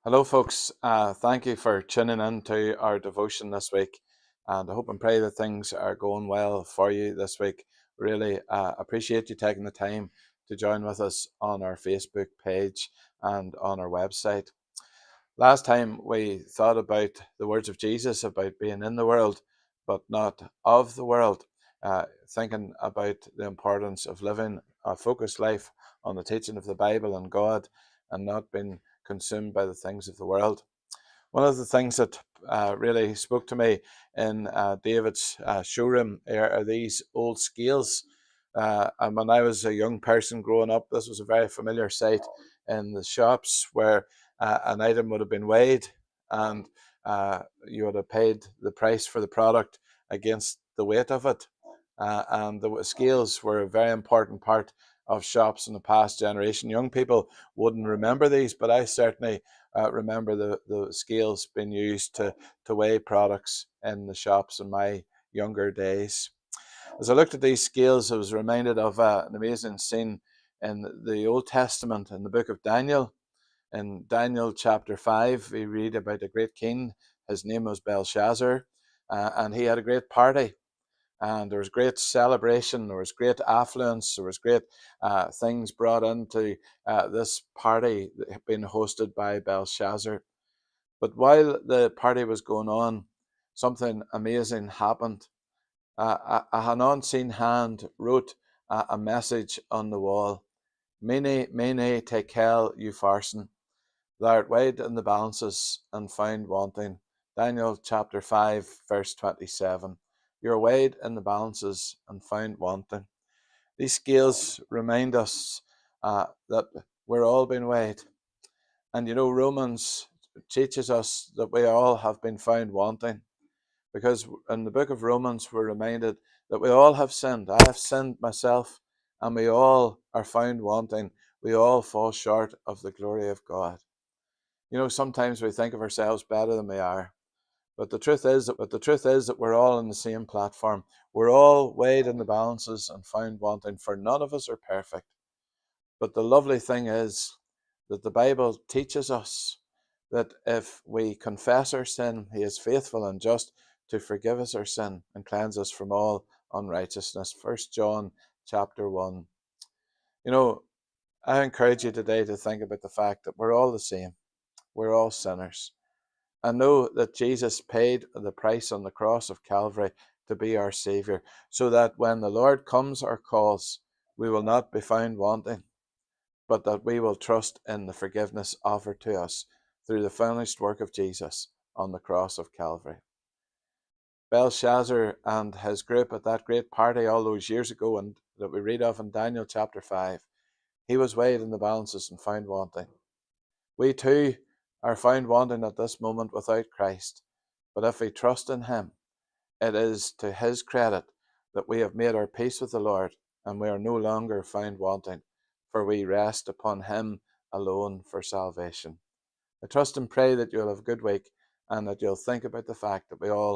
Hello, folks. Thank you for tuning in to our devotion this week. And I hope and pray that things are going well for you this week. Really appreciate you taking the time to join with us on our Facebook page and on our website. Last time we thought about the words of Jesus about being in the world, but not of the world, thinking about the importance of living a focused life on the teaching of the Bible and God and not being consumed by the things of the world. One of the things that really spoke to me in David's showroom are these old scales. And when I was a young person growing up, this was a very familiar sight in the shops where an item would have been weighed and you would have paid the price for the product against the weight of it. And the scales were a very important part of shops in the past generation. Young people wouldn't remember these, but I certainly remember the scales being used to weigh products in the shops in my younger days. As I looked at these scales, I was reminded of an amazing scene in the Old Testament in the book of Daniel. In Daniel chapter 5, we read about a great king. His name was Belshazzar, and he had a great party. And there was great celebration, there was great affluence, there was great things brought into this party being hosted by Belshazzar. But while the party was going on, something amazing happened. An unseen hand wrote a message on the wall. Mene, mene, tekel, upharsin. Thou art weighed in the balances and found wanting. Daniel chapter 5, verse 27. You're weighed in the balances and found wanting. These scales remind us that we're all being weighed. And Romans teaches us that we all have been found wanting. Because in the book of Romans, we're reminded that we all have sinned. I have sinned myself, and we all are found wanting. We all fall short of the glory of God. Sometimes we think of ourselves better than we are. But the truth is that we're all on the same platform. We're all weighed in the balances and found wanting, for none of us are perfect. But the lovely thing is that the Bible teaches us that if we confess our sin, he is faithful and just to forgive us our sin and cleanse us from all unrighteousness. 1 John chapter 1. I encourage you today to think about the fact that we're all the same. We're all sinners. And know that Jesus paid the price on the cross of Calvary to be our Saviour, so that when the Lord comes or calls, we will not be found wanting, but that we will trust in the forgiveness offered to us through the finished work of Jesus on the cross of Calvary. Belshazzar and his group at that great party all those years ago, and that we read of in Daniel chapter 5, he was weighed in the balances and found wanting. We too are found wanting at this moment without Christ, but if we trust in him, it is to his credit that we have made our peace with the Lord, and we are no longer found wanting, for we rest upon him alone for salvation. I trust and pray that you'll have a good week, and that you'll think about the fact that we all